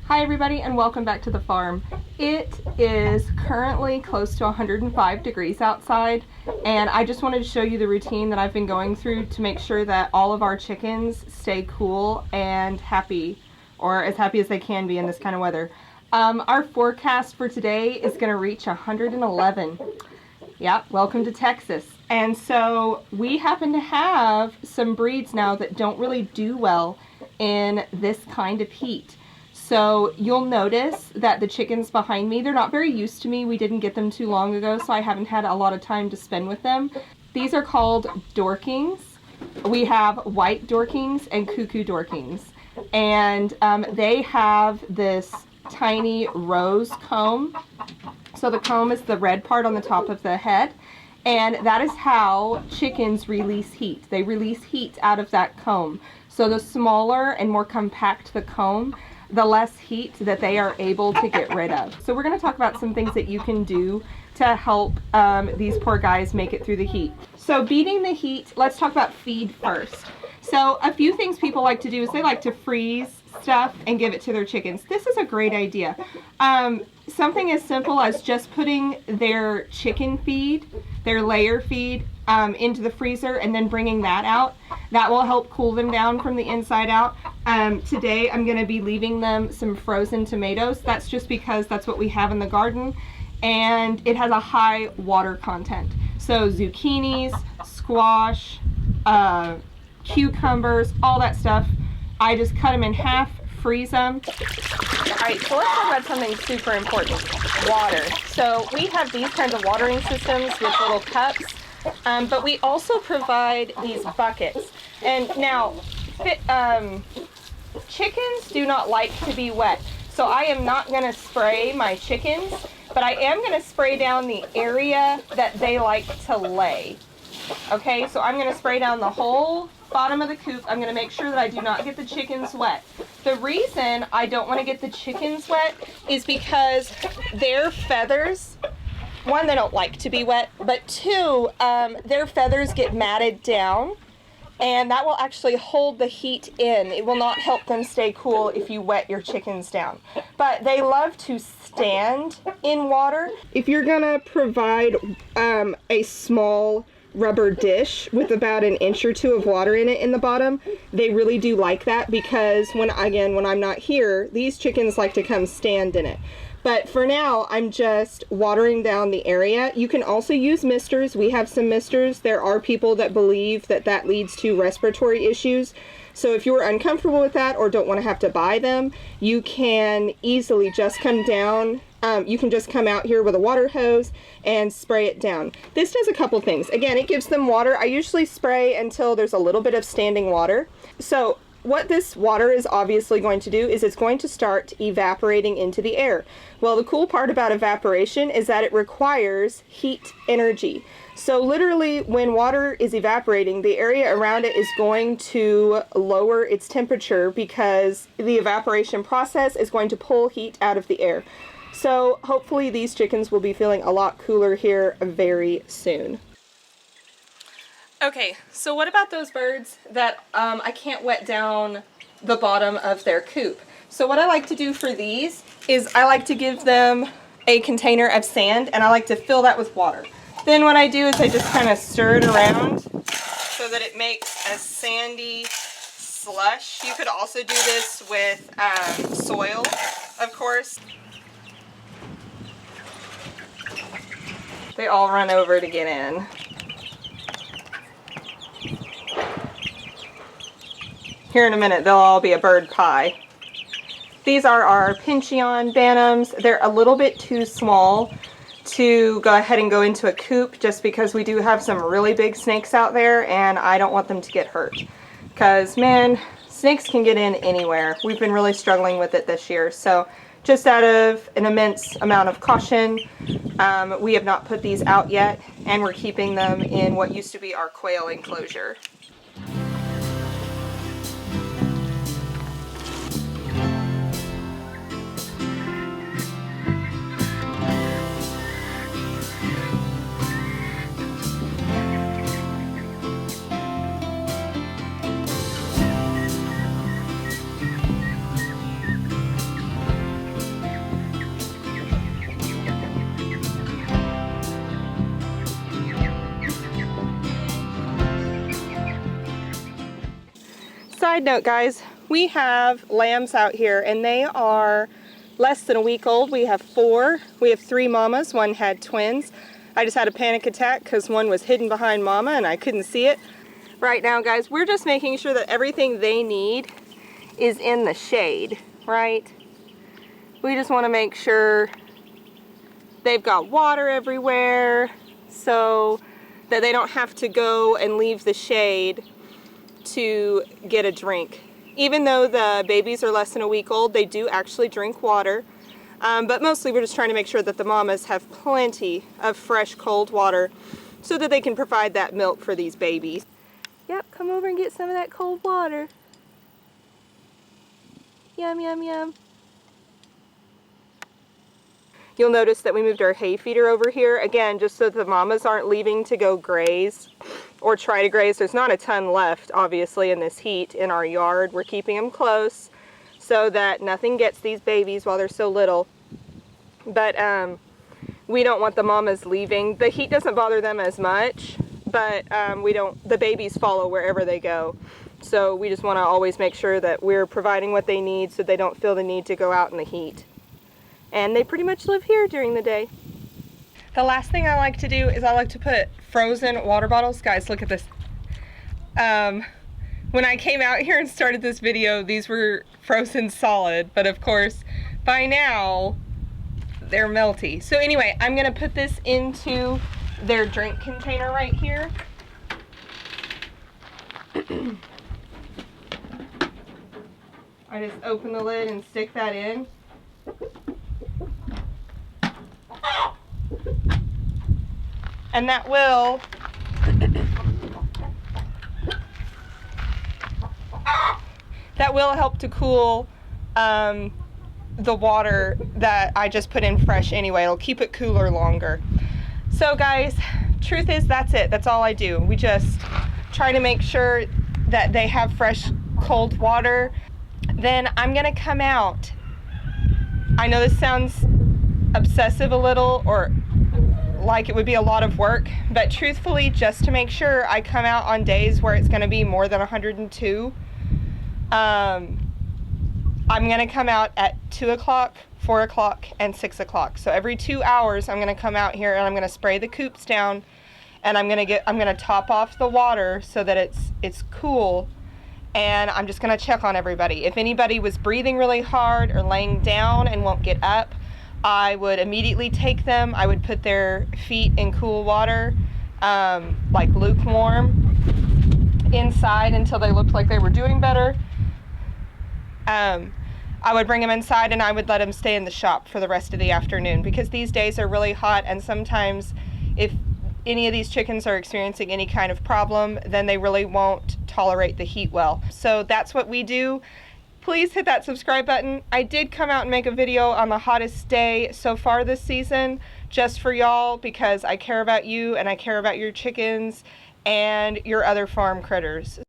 Hi everybody and welcome back to the farm. It is currently close to 105 degrees outside, and I just wanted to show you the routine that I've been going through to make sure that all of our chickens stay cool and happy, or as happy as they can be in this kind of weather. Our forecast for today is going to reach 111. Yep, welcome to Texas. And so we happen to have some breeds now that don't really do well in this kind of heat. So you'll notice that the chickens behind me, they're not very used to me. We didn't get them too long ago, so I haven't had a lot of time to spend with them. These are called Dorkings. We have white Dorkings and cuckoo Dorkings. And they have this tiny rose comb. So the comb is the red part on the top of the head. And that is how chickens release heat. They release heat out of that comb. So the smaller and more compact the comb, the less heat that they are able to get rid of. So we're going to talk about some things that you can do to help these poor guys make it through the heat. So beating the heat, let's talk about feed first. So a few things people like to do is they like to freeze stuff and give it to their chickens. This is a great idea. Something as simple as just putting their chicken feed, their layer feed, into the freezer and then bringing that out. That will help cool them down from the inside out. Today I'm going to be leaving them some frozen tomatoes. That's just because that's what we have in the garden, and it has a high water content. So zucchinis, squash, cucumbers, all that stuff, I just cut them in half, freeze them. Alright, so let's talk about something super important, water. So we have these kinds of watering systems with little cups, but we also provide these buckets. And now, chickens do not like to be wet, so I am not going to spray my chickens, but I am going to spray down the area that they like to lay. Okay, so I'm going to spray down the whole bottom of the coop. I'm going to make sure that I do not get the chickens wet. The reason I don't want to get the chickens wet is because their feathers, one, they don't like to be wet, but two, their feathers get matted down, and that will actually hold the heat in. It will not help them stay cool if you wet your chickens down. But they love to stand in water. If you're going to provide a small rubber dish with about an inch or two of water in it in the bottom, they really do like that, because when I'm not here, these chickens like to come stand in it. But for now, I'm just watering down the area. You can also use misters. We have some misters. There are people that believe that that leads to respiratory issues. So if you're uncomfortable with that or don't want to have to buy them, you can easily just come down. You can just come out here with a water hose and spray it down. This does a couple things. Again, it gives them water. I usually spray until there's a little bit of standing water. So what this water is obviously going to do is it's going to start evaporating into the air. Well, the cool part about evaporation is that it requires heat energy. So literally when water is evaporating, the area around it is going to lower its temperature because the evaporation process is going to pull heat out of the air. So hopefully these chickens will be feeling a lot cooler here very soon. Okay, so what about those birds that I can't wet down the bottom of their coop? So what I like to do for these is I like to give them a container of sand, and I like to fill that with water. Then what I do is I just kind of stir it around so that it makes a sandy slush. You could also do this with soil, of course. They all run over to get in. Here in a minute, they'll all be a bird pie. These are our Pincheon Bantams. They're a little bit too small to go ahead and go into a coop, just because we do have some really big snakes out there and I don't want them to get hurt. Because, man, snakes can get in anywhere. We've been really struggling with it this year. So just out of an immense amount of caution, we have not put these out yet, and we're keeping them in what used to be our quail enclosure. side note, guys, we have lambs out here and they are less than a week old. We have 4. We have 3 mamas. One had twins. I just had a panic attack because one was hidden behind mama and I couldn't see it. Right now, guys, we're just making sure that everything they need is in the shade, right? We just want to make sure they've got water everywhere so that they don't have to go and leave the shade to get a drink. Even though the babies are less than a week old, they do actually drink water. But mostly we're just trying to make sure that the mamas have plenty of fresh cold water so that they can provide that milk for these babies. Yep, come over and get some of that cold water. Yum, yum, yum. You'll notice that we moved our hay feeder over here, again, just so the mamas aren't leaving to go graze or try to graze. There's not a ton left, obviously, in this heat in our yard. We're keeping them close so that nothing gets these babies while they're so little. But we don't want the mamas leaving. The heat doesn't bother them as much, but the babies follow wherever they go. So we just want to always make sure that we're providing what they need so they don't feel the need to go out in the heat. And they pretty much live here during the day. The last thing I like to do is I like to put frozen water bottles. Guys, look at this. When I came out here and started this video, these were frozen solid, but of course, by now, they're melty. So anyway, I'm gonna put this into their drink container right here. I just open the lid and stick that in. And that will help to cool the water that I just put in fresh anyway. It'll keep it cooler longer. So guys, truth is that's it. That's all I do. We just try to make sure that they have fresh cold water. Then I'm gonna come out. I know this sounds obsessive a little, or like it would be a lot of work, but truthfully, just to make sure, I come out on days where it's going to be more than 102. I'm going to come out at 2 o'clock, 4 o'clock, and 6 o'clock. So every 2 hours, I'm going to come out here and I'm going to spray the coops down, and I'm going to top off the water so that it's cool, and I'm just going to check on everybody. If anybody was breathing really hard or laying down and won't get up, I would immediately take them. I would put their feet in cool water, like lukewarm, inside until they looked like they were doing better. I would bring them inside and I would let them stay in the shop for the rest of the afternoon, because these days are really hot, and sometimes if any of these chickens are experiencing any kind of problem, then they really won't tolerate the heat well. So that's what we do. Please hit that subscribe button. I did come out and make a video on the hottest day so far this season, just for y'all, because I care about you and I care about your chickens and your other farm critters.